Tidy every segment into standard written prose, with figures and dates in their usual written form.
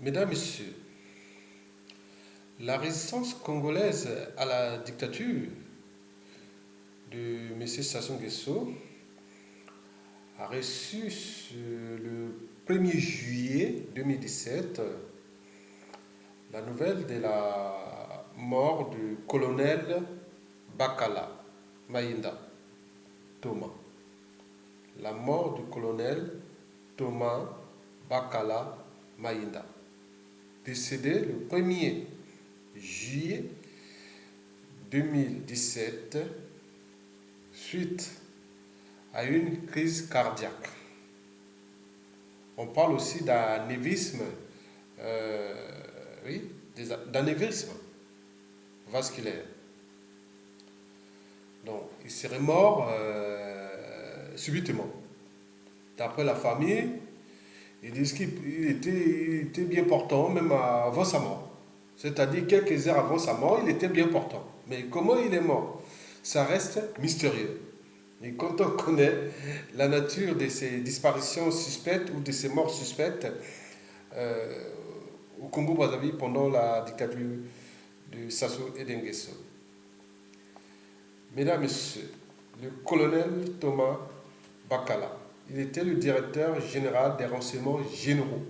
Mesdames, Messieurs, la résistance congolaise à la dictature de M. Sassou Nguesso a reçu le 1er juillet 2017 la nouvelle de la mort du colonel Bakala Maïnda Thomas. La mort du colonel Thomas Bakala Maïnda, décédé le 1er juillet 2017 suite à une crise cardiaque. On parle aussi d'anévrisme, d'anévrisme vasculaire. Donc, il serait mort subitement. D'après la famille, ils disent qu'il était bien portant, même avant sa mort. C'est-à-dire quelques heures avant sa mort, il était bien portant. Mais comment il est mort, ça reste mystérieux. Et quand on connaît la nature de ces disparitions suspectes ou de ces morts suspectes au Congo-Brazzaville pendant la dictature de Sassou Nguesso. Mesdames, Messieurs, le colonel Thomas Bakala, il était le directeur général des renseignements généraux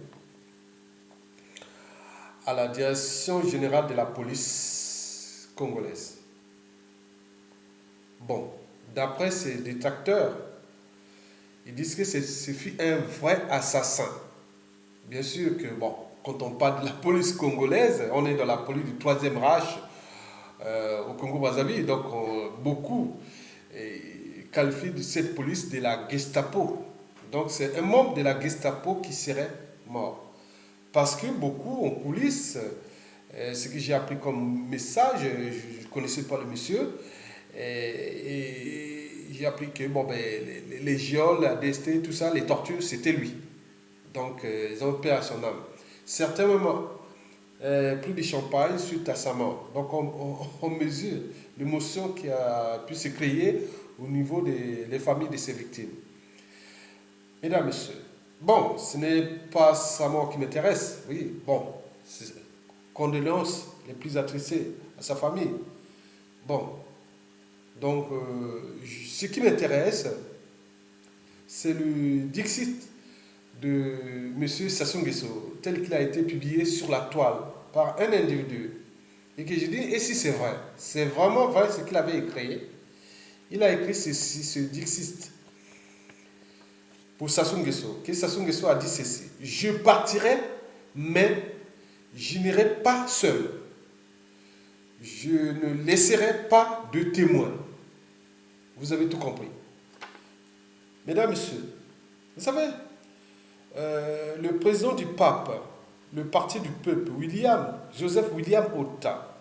à la direction générale de la police congolaise. Bon, d'après ses détracteurs, ils disent que ce fut un vrai assassin. Bien sûr que, bon, quand on parle de la police congolaise, on est dans la police du Troisième Reich au Congo-Brazzaville. Donc, beaucoup qualifient cette police de la Gestapo. Donc, c'est un membre de la Gestapo qui serait mort. Parce que beaucoup en coulisses, ce que j'ai appris comme message, je ne connaissais pas le monsieur, et j'ai appris que bon, les geôles, la DST, tout ça, les tortures, c'était lui. Donc, ils ont paix à son âme. Certainement, plus de champagne suite à sa mort. Donc, on mesure l'émotion qui a pu se créer au niveau des familles de ses victimes. Mesdames, Messieurs, bon, ce n'est pas sa mort qui m'intéresse. Oui, bon, condoléances les plus attristées à sa famille. Bon, donc, ce qui m'intéresse, c'est le Dixit de M. Sassou Nguesso, tel qu'il a été publié sur la toile par un individu. Et que je dis, et si c'est vrai, c'est vraiment vrai ce qu'il avait écrit. Il a écrit ceci, ce Dixit pour Sassou Nguesso, que Sassou Nguesso a dit ceci: je partirai, mais je n'irai pas seul. Je ne laisserai pas de témoins. Vous avez tout compris. Mesdames, Messieurs, vous savez, le président du pape, le parti du peuple, Joseph William Otta,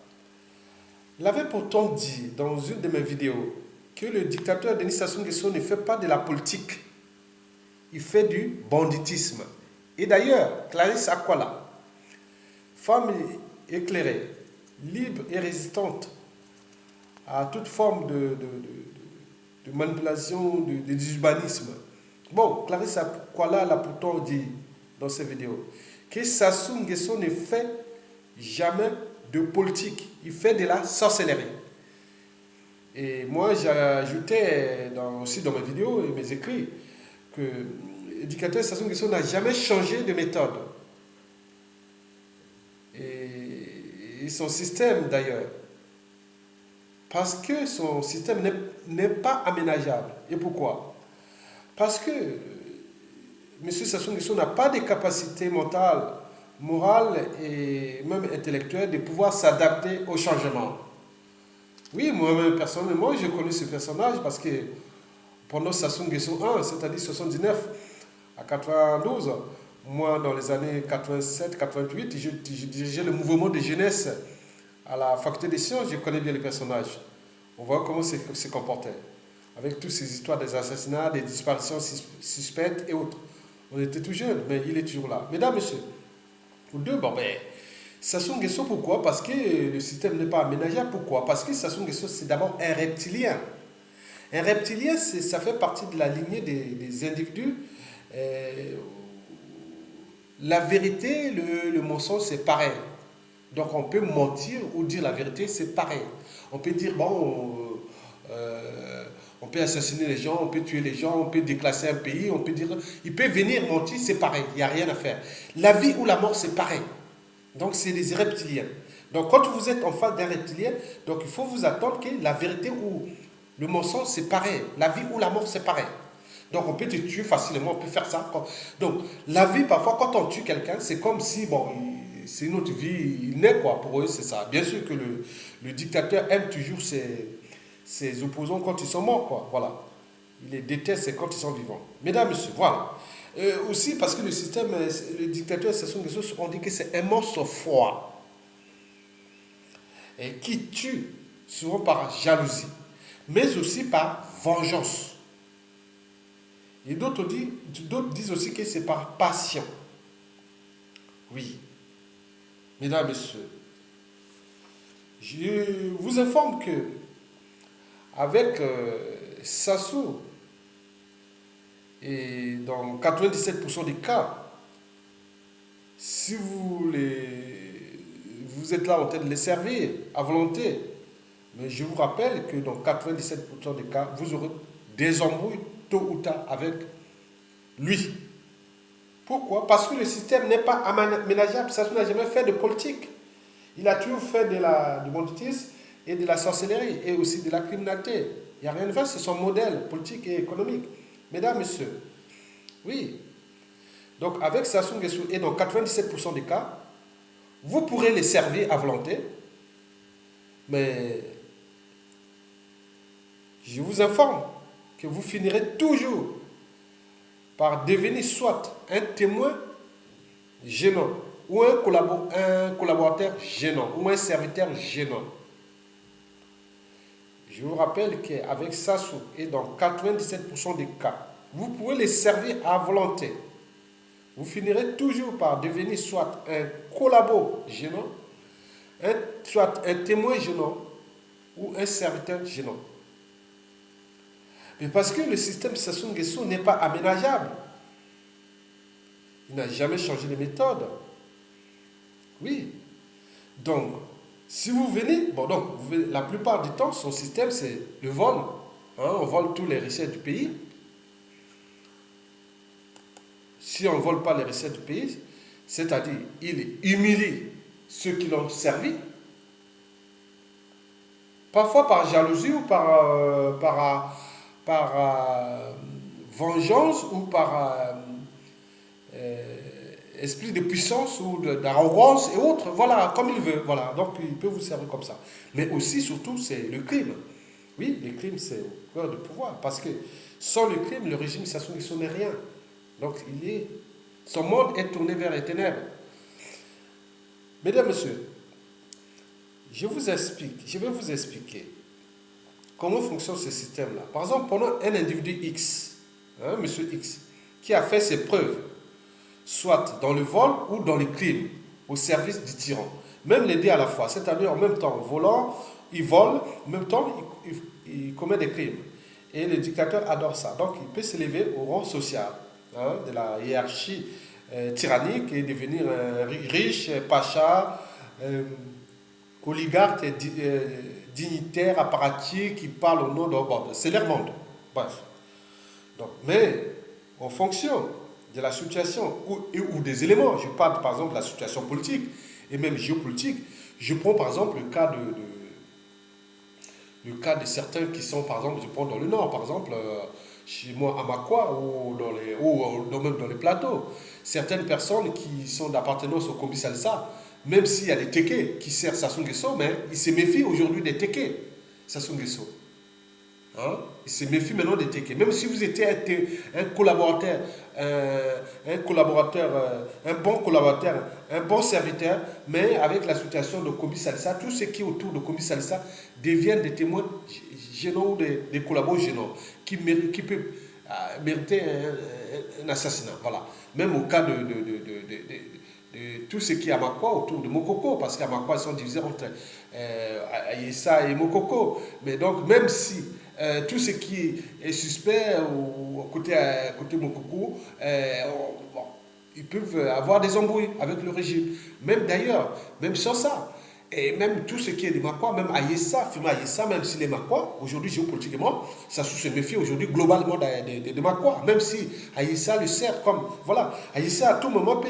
il avait pourtant dit dans une de mes vidéos que le dictateur Denis Sassou Nguesso ne fait pas de la politique. Il fait du banditisme. Et d'ailleurs, Clarisse Akwala, femme éclairée, libre et résistante à toute forme de manipulation, de urbanisme. Bon, Clarisse Akwala l'a pourtant dit dans ses vidéos que Sassou Nguesso ne fait jamais de politique. Il fait de la sorcellerie. Et moi, j'ai ajouté aussi dans mes vidéos et mes écrits que l'éducateur Sassou Nguesso n'a jamais changé de méthode. Et son système d'ailleurs. Parce que son système n'est pas aménageable. Et pourquoi? Parce que M. Sassou Nguesso n'a pas de capacité mentale, morale et même intellectuelle de pouvoir s'adapter au changement. Oui, moi-même personnellement, je connais ce personnage parce que pendant Sassou Nguesso 1, c'est-à-dire 79 à 92, moi dans les années 87-88, je dirigeais le mouvement de jeunesse à la faculté des sciences. Je connais bien les personnages. On voit comment il se comportait. Avec toutes ces histoires des assassinats, des disparitions suspectes et autres. On était tout jeunes, mais il est toujours là. Mesdames, Messieurs, pour deux, Sassou Nguesso, pourquoi? Parce que le système n'est pas aménageable. Pourquoi? Parce que Sassou Nguesso, c'est d'abord un reptilien. Un reptilien, ça fait partie de la lignée des individus la vérité, le mensonge, c'est pareil. Donc on peut mentir ou dire la vérité, c'est pareil. On peut dire, bon, on peut assassiner les gens, on peut tuer les gens, on peut déclasser un pays, on peut dire... Il peut venir mentir, c'est pareil, il n'y a rien à faire. La vie ou la mort, c'est pareil. Donc c'est des reptiliens. Donc quand vous êtes en face d'un reptilien, donc il faut vous attendre que la vérité ou le mensonge, c'est pareil. La vie ou la mort, c'est pareil. Donc on peut te tuer facilement, on peut faire ça. Donc la vie, parfois, quand on tue quelqu'un, c'est comme si, bon, c'est une autre vie, il naît quoi, pour eux, c'est ça. Bien sûr que le dictateur aime toujours ses opposants quand ils sont morts, quoi, voilà. Il les déteste, c'est quand ils sont vivants. Mesdames, messieurs, voilà. Aussi, parce que le système, le dictateur, ce sont des choses, on dit que c'est un monstre froid. Et qui tue souvent par jalousie, mais aussi par vengeance. Et d'autres disent aussi que c'est par passion. Oui, mesdames, messieurs, je vous informe que avec Sassou, et dans 97% des cas, si vous êtes là en train de les servir à volonté, mais je vous rappelle que dans 97% des cas, vous aurez des embrouilles tôt ou tard avec lui. Pourquoi? Parce que le système n'est pas aménageable. Sassou n'a jamais fait de politique. Il a toujours fait du banditisme et de la sorcellerie et aussi de la criminalité. Il n'y a rien de fait, c'est son modèle politique et économique. Mesdames, messieurs, oui. Donc avec Sassou Nguesso et dans 97% des cas, vous pourrez les servir à volonté, mais je vous informe que vous finirez toujours par devenir soit un témoin gênant, ou un collaborateur gênant, ou un serviteur gênant. Je vous rappelle qu'avec Sassou, et dans 97% des cas, vous pouvez les servir à volonté. Vous finirez toujours par devenir soit un collabo gênant, soit un témoin gênant, ou un serviteur gênant. Mais parce que le système Sassou Nguesso n'est pas aménageable. Il n'a jamais changé de méthode. Oui. Donc, si vous venez, bon donc, la plupart du temps, son système, c'est le vol. Hein, on vole tous les richesses du pays. Si on ne vole pas les richesses du pays, c'est-à-dire, il humilie ceux qui l'ont servi, parfois par jalousie ou par vengeance ou par esprit de puissance ou d'arrogance et autres, voilà, comme il veut, voilà, donc il peut vous servir comme ça. Mais aussi, surtout, c'est le crime. Oui, le crime, c'est au cœur du pouvoir, parce que sans le crime, le régime Sassou Nguesso n'est rien. Donc, son monde est tourné vers les ténèbres. Mesdames, Messieurs, je vais vous expliquer comment fonctionne ce système-là. Par exemple, pendant un individu X, hein, monsieur X, qui a fait ses preuves, soit dans le vol ou dans le crime, au service du tyran. Même les deux à la fois, c'est-à-dire en même temps, volant, il vole, en même temps, il commet des crimes. Et le dictateur adore ça. Donc, il peut s'élever au rang social, hein, de la hiérarchie tyrannique et devenir riche, pacha, oligarque, dignitaire, apparatchik, qui parle au nom de bord. C'est leur monde. Bref. Donc, mais, en fonction de la situation ou des éléments, je parle par exemple de la situation politique et même géopolitique, je prends par exemple le cas de certains qui sont par exemple, je prends dans le nord par exemple, chez moi à Makwa ou même dans les plateaux, certaines personnes qui sont d'appartenance au Kombi Salsa, même s'il y a des Tékés qui servent Sassou Nguesso, mais ils se méfient aujourd'hui des Tékés, Sassou Nguesso. Hein? Il se méfie maintenant des Tékés. Même si vous étiez un collaborateur, un bon collaborateur, un bon serviteur, mais avec la situation de Kombi Salsa, tout ce qui est autour de Kombi Salsa deviennent des témoins gênants ou des collaborateurs gênants qui peuvent mériter un assassinat. Voilà. Même au cas de tout ce qui est à Makwa autour de Mokoko, parce qu'à Makwa, ils sont divisés entre Ayessa et Mokoko. Mais donc, même si tout ce qui est suspect côté Mokoko, bon, ils peuvent avoir des embrouilles avec le régime. Même d'ailleurs, même sans ça. Et même tout ce qui est des Makwa, même Aïssa, Fima Aïssa, même si les Makwa, aujourd'hui géopolitiquement, ça se méfie aujourd'hui globalement des Makwa. Même si Aïssa le sert comme. Voilà, Aïssa à tout moment,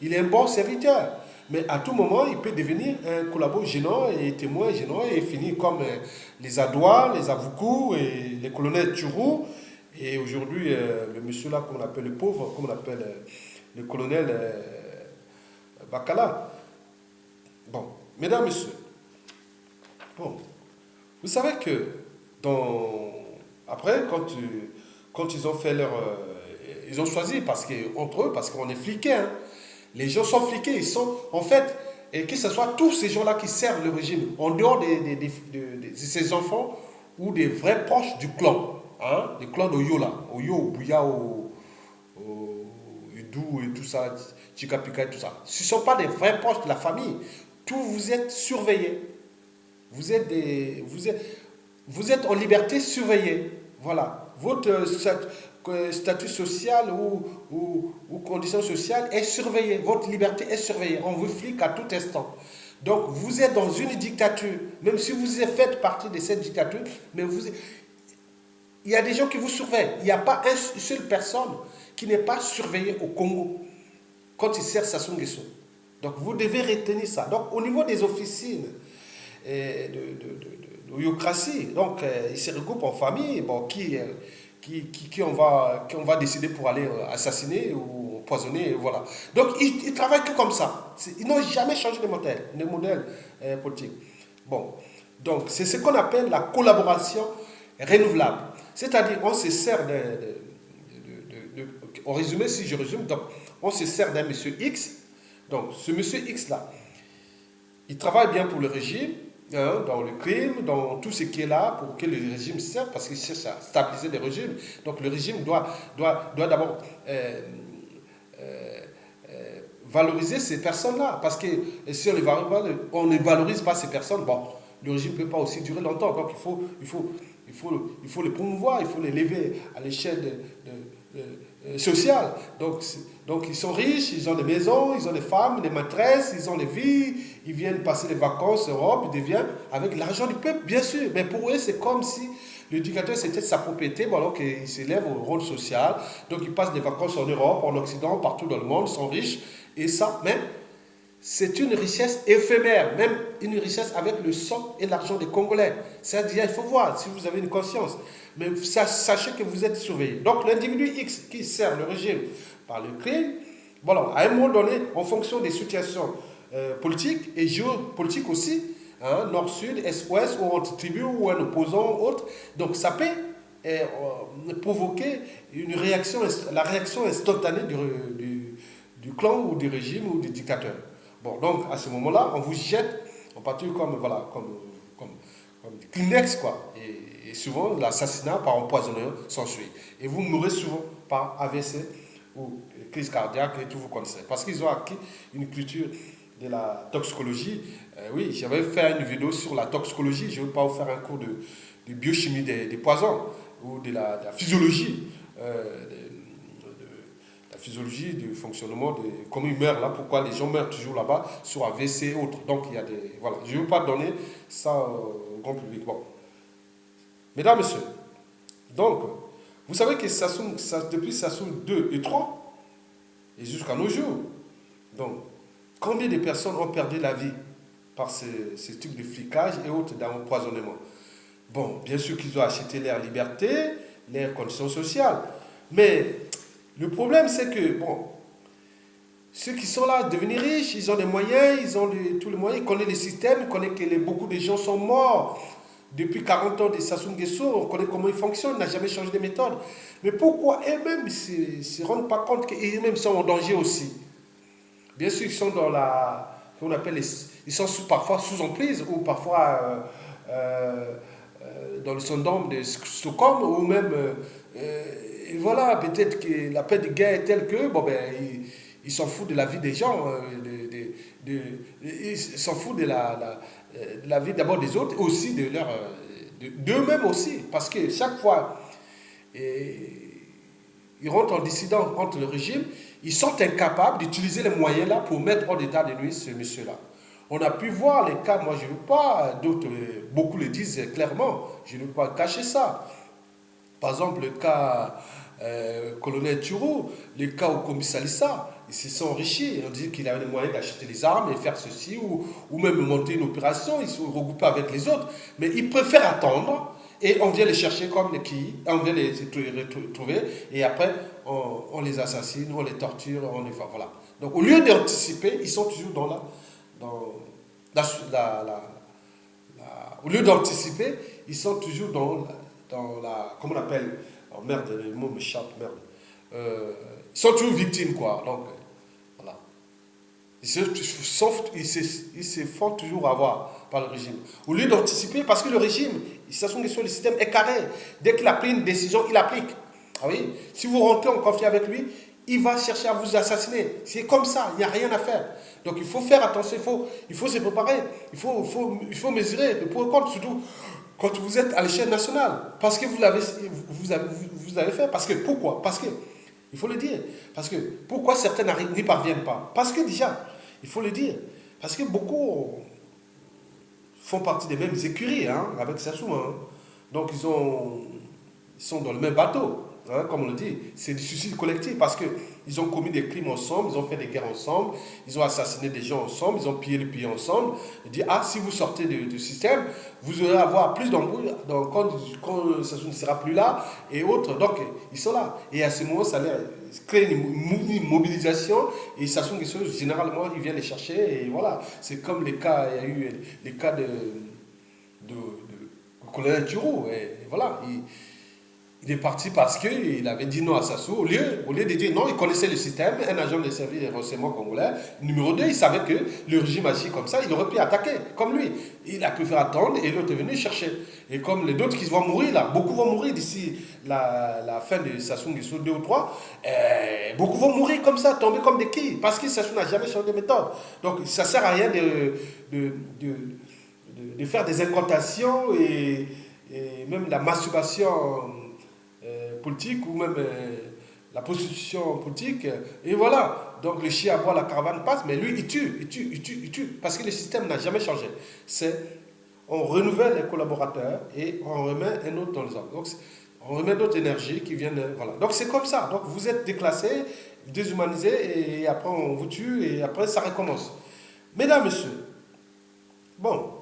il est un bon serviteur. Mais à tout moment, il peut devenir un collabo gênant et témoin gênant et finir comme les Adoua, les Avoukou et les colonels Turou. Et aujourd'hui, le monsieur là, qu'on appelle le pauvre, comme on appelle le colonel Bakala. Bon, mesdames, messieurs, bon, vous savez que après, quand ils ont fait leur... ils ont choisi, entre eux, parce qu'on est fliqués, hein. Les gens sont fliqués, ils sont, en fait, et que ce soit tous ces gens-là qui servent le régime, en dehors de ces enfants ou des vrais proches du clan, hein, du clan d'Oyo là, Oyo, Bouya, Udou et tout ça, Chikapika et tout ça. Ce ne sont pas des vrais proches de la famille. Tous vous êtes surveillés. Vous êtes en liberté surveillée. Voilà. Votre statut social ou condition sociale est surveillée. Votre liberté est surveillée. On vous flique à tout instant. Donc, vous êtes dans une dictature. Même si vous faites partie de cette dictature, mais il y a des gens qui vous surveillent. Il n'y a pas une seule personne qui n'est pas surveillée au Congo quand il sert Sassou Nguesso. Donc, vous devez retenir ça. Donc, au niveau des officines de bureaucratie, donc, ils se regroupent en famille, bon, qui on va décider pour aller assassiner ou empoisonner, voilà. Donc, ils travaillent que comme ça. Ils n'ont jamais changé de modèle politique. Bon, donc, c'est ce qu'on appelle la collaboration renouvelable. C'est-à-dire, on se sert en résumé, si je résume, donc, on se sert d'un monsieur X. Donc, ce monsieur X-là, il travaille bien pour le régime, hein, dans le crime, dans tout ce qui est là, pour que le régime serve, parce qu'il cherche à stabiliser le régime. Donc, le régime doit d'abord valoriser ces personnes-là, parce que si on ne valorise pas ces personnes, bon, le régime ne peut pas aussi durer longtemps. Donc, il faut les promouvoir, il faut les lever à l'échelle sociale. Donc, ils sont riches, ils ont des maisons, ils ont des femmes, des maîtresses, ils ont des vies, ils viennent passer les vacances en Europe, ils deviennent avec l'argent du peuple, bien sûr. Mais pour eux, c'est comme si le dictateur, c'était sa propriété, bon, alors qu'il s'élève au rôle social. Donc, ils passent des vacances en Europe, en Occident, partout dans le monde, ils sont riches. Et ça, même, c'est une richesse éphémère, même une richesse avec le sang et l'argent des Congolais. C'est-à-dire, il faut voir si vous avez une conscience. Mais sachez que vous êtes surveillé. Donc, l'individu X qui sert le régime par le crime, voilà, à un moment donné, en fonction des situations politiques et géopolitiques aussi, hein, nord-sud, est-ouest, ou entre tribus, ou un opposant, autre, donc ça peut provoquer la réaction instantanée du clan ou du régime ou du dictateur. Bon, donc à ce moment-là, on vous jette en partie comme des Kleenex, quoi. Et souvent, l'assassinat par empoisonnement s'ensuit. Et vous mourrez souvent par AVC ou crise cardiaque, et tout, vous connaissez. Parce qu'ils ont acquis une culture de la toxicologie. Oui, j'avais fait une vidéo sur la toxicologie. Je ne vais pas vous faire un cours de biochimie des poisons ou de la physiologie. La physiologie du fonctionnement, comment ils meurent là, pourquoi les gens meurent toujours là-bas, sur AVC et autres. Donc, il y a des... Voilà, je ne veux pas donner ça au grand public. Bon. Mesdames, Messieurs, donc, vous savez que depuis Sassou 2 et 3, et jusqu'à nos jours, donc, combien de personnes ont perdu la vie par ce type de flicage et autres d'empoisonnement? Bon, bien sûr qu'ils ont acheté leur liberté, leurs conditions sociales, mais le problème, c'est que, bon, ceux qui sont là, devenus riches, ils ont des moyens, ils ont tous les moyens, ils connaissent le système, ils connaissent que beaucoup de gens sont morts. Depuis 40 ans de Sassou Nguesso, on connaît comment il fonctionne, il n'a jamais changé de méthode. Mais pourquoi eux-mêmes ne se rendent pas compte qu'eux-mêmes sont en danger aussi? Bien sûr, ils sont dans qu'on appelle ils sont parfois sous emprise ou parfois dans le syndrome de Stockholm ou même... et voilà, peut-être que la paix de guerre est telle que, bon, ben, ils s'en foutent de la vie des gens, ils s'en foutent de la vie d'abord des autres, et aussi d'eux-mêmes aussi, parce que chaque fois, ils rentrent en dissident contre le régime, ils sont incapables d'utiliser les moyens là pour mettre hors d'état de nuire ce monsieur-là. On a pu voir les cas, moi je ne veux pas, d'autres, beaucoup le disent clairement, je ne veux pas cacher ça. Par exemple, le cas colonel Turo, le cas au commissariat, ils se sont enrichis. On dit qu'il avait les moyens d'acheter des armes et faire ceci, ou même monter une opération, ils se regroupent avec les autres. Mais ils préfèrent attendre et on vient les chercher comme les qui, on vient les retrouver et après on les assassine, on les torture, on les fait. Voilà. Donc au lieu d'anticiper, ils sont toujours au lieu d'anticiper, ils sont toujours dans la, comment on appelle, oh merde, le mot m'échappe, merde. Ils sont toujours victimes, quoi. Donc, voilà. Ils se font toujours avoir par le régime. Au lieu d'anticiper, parce que le régime, le système est carré. Dès qu'il a pris une décision, il applique. Ah oui? Si vous rentrez en conflit avec lui, il va chercher à vous assassiner. C'est comme ça, il n'y a rien à faire. Donc il faut faire attention, il faut se préparer, il faut mesurer le pour et contre, surtout quand vous êtes à l'échelle nationale. Parce que vous avez fait. Parce que, pourquoi? Parce que, il faut le dire, parce que pourquoi certains n'y parviennent pas? Parce que déjà, il faut le dire, parce que beaucoup font partie des mêmes écuries hein, avec Sassou. Hein. Donc ils sont dans le même bateau. Hein, comme on le dit, c'est du suicide collectif parce qu'ils ont commis des crimes ensemble, ils ont fait des guerres ensemble, ils ont assassiné des gens ensemble, ils ont pillé le pays ensemble. Ils disent, ah, si vous sortez du système, vous aurez à avoir plus d'embrouilles quand ça ne sera plus là et autres. Donc, ils sont là. Et à ce moment, ça crée une mobilisation et ça sont des choses, généralement, ils viennent les chercher et voilà. C'est comme les cas, il y a eu les cas de colonel Turo. Et voilà. Il est parti parce qu'il avait dit non à Sassou. Au lieu de dire non, il connaissait le système, un agent de service de renseignement congolais. Numéro 2, il savait que le régime agit comme ça, il aurait pu attaquer, comme lui. Il a pu faire attendre et l'autre est venu chercher. Et comme les autres qui vont mourir là, beaucoup vont mourir d'ici la fin de Sassou Nguesso 2 ou 3. Beaucoup vont mourir comme ça, tomber comme des quilles, parce que Sassou n'a jamais changé de méthode. Donc ça ne sert à rien de faire des incantations et même la masturbation politique ou même la prostitution politique. Et voilà. Donc le chien aboie, la caravane passe, mais lui, il tue. Parce que le système n'a jamais changé. On renouvelle les collaborateurs et on remet un autre dans les ordres. Donc on remet d'autres énergies qui viennent. Voilà. Donc c'est comme ça. Donc vous êtes déclassé, déshumanisé et après on vous tue et après ça recommence. Mesdames, messieurs, bon.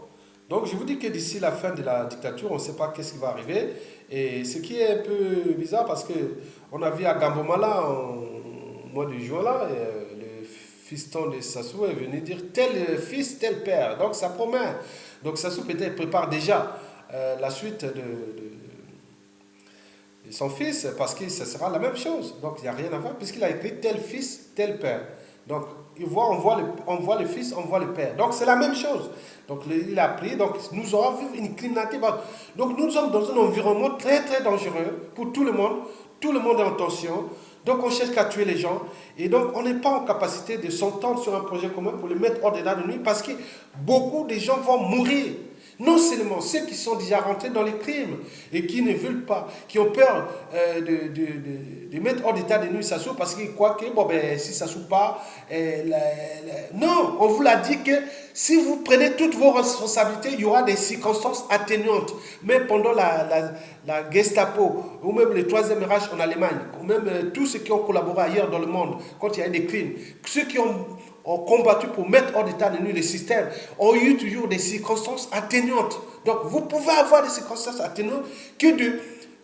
Donc je vous dis que d'ici la fin de la dictature, on ne sait pas qu'est-ce qui va arriver. Et ce qui est un peu bizarre parce qu'on a vu à Gambomala, au mois de juin, là, le fiston de Sassou est venu dire tel fils, tel père. Donc ça promet. Donc Sassou peut-être prépare déjà la suite de son fils parce que ce sera la même chose. Donc il n'y a rien à voir puisqu'il a écrit tel fils, tel père. Donc on voit le fils, on voit le père. Donc c'est la même chose. Donc il a pris, donc nous aurons vu une criminalité. Donc nous sommes dans un environnement très très dangereux pour tout le monde. Tout le monde est en tension. Donc on cherche qu'à tuer les gens. Et donc on n'est pas en capacité de s'entendre sur un projet commun pour le mettre hors d'état de nuire parce que beaucoup de gens vont mourir. Non seulement ceux qui sont déjà rentrés dans les crimes et qui ne veulent pas, qui ont peur de mettre hors d'état de nuire Sassou parce qu'ils croient que bon, ben, si Sassou part, non, on vous l'a dit que si vous prenez toutes vos responsabilités, il y aura des circonstances atténuantes. Même pendant la Gestapo, ou même le 3e Reich en Allemagne, ou même tous ceux qui ont collaboré ailleurs dans le monde, quand il y a eu des crimes, ceux qui ont combattu pour mettre hors d'état de nuire le système, ont eu toujours des circonstances atténuantes. Donc vous pouvez avoir des circonstances atténuantes que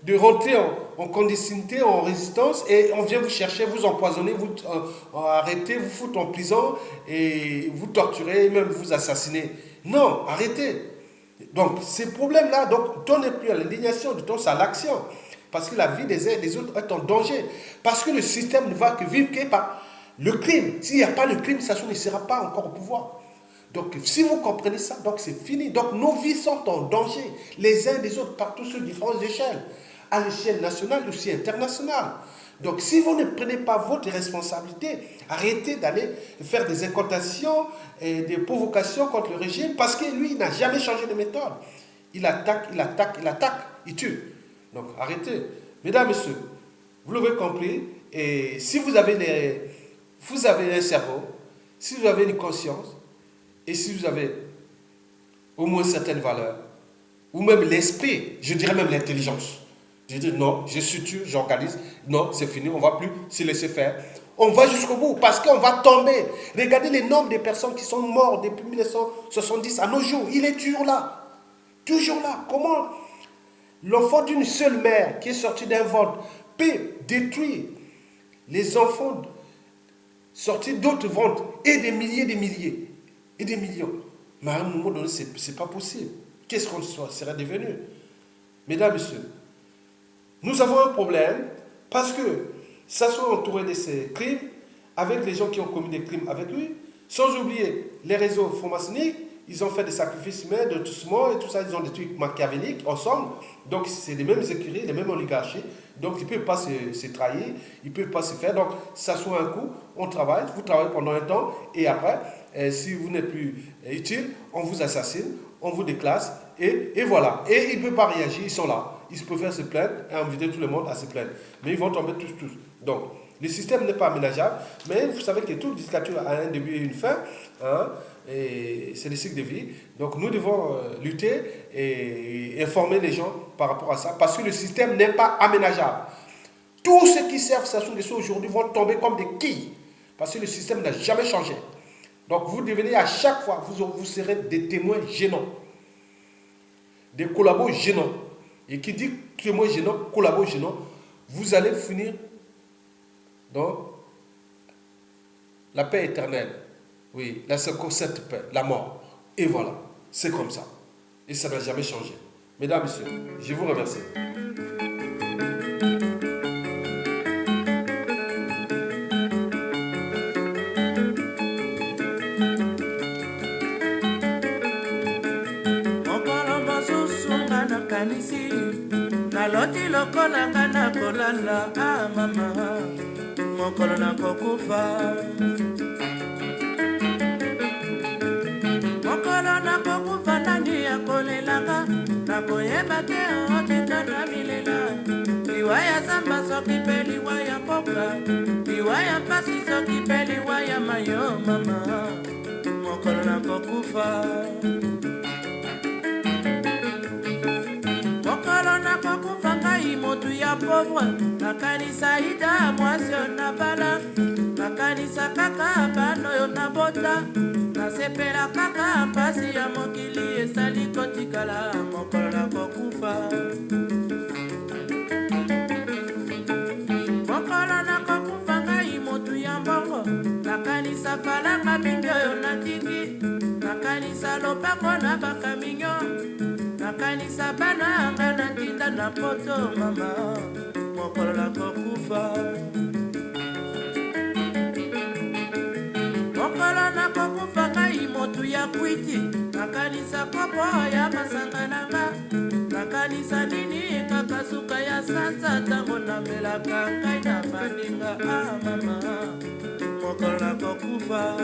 de rentrer en clandestinité, en résistance, et on vient vous chercher, vous empoisonner, vous arrêter, vous foutre en prison, et vous torturer, et même vous assassiner. Non, arrêtez. Donc ces problèmes-là, donc donnez plus à l'indignation, donnez à l'action. Parce que la vie des uns et des autres est en danger. Parce que le système ne va que vivre que par le crime. S'il n'y a pas le crime, Sassou ne sera pas encore au pouvoir. Donc, si vous comprenez ça, donc c'est fini. Donc, nos vies sont en danger, les uns des autres, partout sur différentes échelles, à l'échelle nationale et aussi internationale. Donc, si vous ne prenez pas votre responsabilité, arrêtez d'aller faire des incantations et des provocations contre le régime, parce que lui, il n'a jamais changé de méthode. Il attaque, il tue. Donc, arrêtez. Mesdames, messieurs, Vous l'avez compris. Et si vous avez un cerveau, si vous avez une conscience, et si vous avez au moins certaines valeurs, ou même l'esprit, je dirais même l'intelligence. Je dis non, je structure, j'organise, non, c'est fini, on ne va plus se laisser faire. On va jusqu'au bout parce qu'on va tomber. Regardez le nombre de personnes qui sont mortes depuis 1970 à nos jours. Il est toujours là. Toujours là. Comment l'enfant d'une seule mère qui est sorti d'un ventre peut détruire les enfants sortis d'autres ventres et des milliers et des millions. Mais à un moment donné, ce n'est pas possible. Qu'est-ce qu'on serait devenu? Mesdames, Messieurs, nous avons un problème parce que ça soit entouré de ces crimes avec les gens qui ont commis des crimes avec lui, sans oublier les réseaux francs-maçonniques. Ils ont fait des sacrifices humains, de doucement et tout ça, ils ont des trucs machiavéliques ensemble. Donc c'est les mêmes écuries, les mêmes oligarchies. Donc ils ne peuvent pas se trahir, ils ne peuvent pas se faire. Donc ça soit un coup, on travaille, vous travaillez pendant un temps et après, si vous n'êtes plus utile, on vous assassine, on vous déclasse et voilà. Et ils ne peuvent pas réagir, ils sont là. Ils peuvent faire se plaindre et inviter tout le monde à se plaindre. Mais ils vont tomber tous. Donc le système n'est pas aménageable, mais vous savez que toute dictature a un début et une fin. Hein, et c'est le cycle de vie. Donc nous devons lutter et informer les gens par rapport à ça, parce que le système n'est pas aménageable. Tous ceux qui servent Sassou Nguesso aujourd'hui vont tomber comme des quilles, parce que le système n'a jamais changé. Donc vous devenez à chaque fois, vous serez des témoins gênants, des collabos gênants. Et qui dit témoin gênant, collabo gênant, vous allez finir dans la paix éternelle. Oui, la cette paix, la mort. Et voilà, c'est comme ça. Et ça n'a jamais changé. Mesdames, Messieurs, je vous remercie. Naloti lokola ngana kolala ah mama mokolo na kokufa nani akolelanga nakoyeba te oteta na milela liwa ya zamba soki pe liwa ya poka liwa ya pasi soki pe liwa ya mayo mama mokolo na kokufa motu ya pauvre nakanisa ida mwasi na bala nakanisa kaka bano yo na bota nasepela kaka mpasi ya mokili esali kotikala mokolo na kokufa mokolo na kokufa ngai motu ya mbongo nakanisa falanga mingi oyo natiki nakanisa lopako na bakaminyo nakanisa bana anga na ntinda na poto mama mokolo na kokufa mokolo na kokufa ngai motu ya kwiti nakanisa kopo ya masanga nanga nakanisa nini kaka suka ya sanza ntango namelaka ngai na baninga ah mama mokolo na kokufa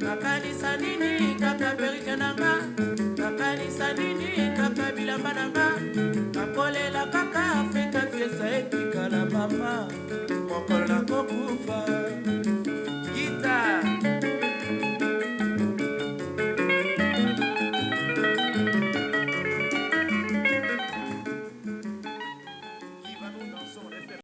nakanisa nini kaka perike nanga nakanisa nini kaka bilamba nanga nakolela kaka afrika fiesa etikala mama mokolo na kokufa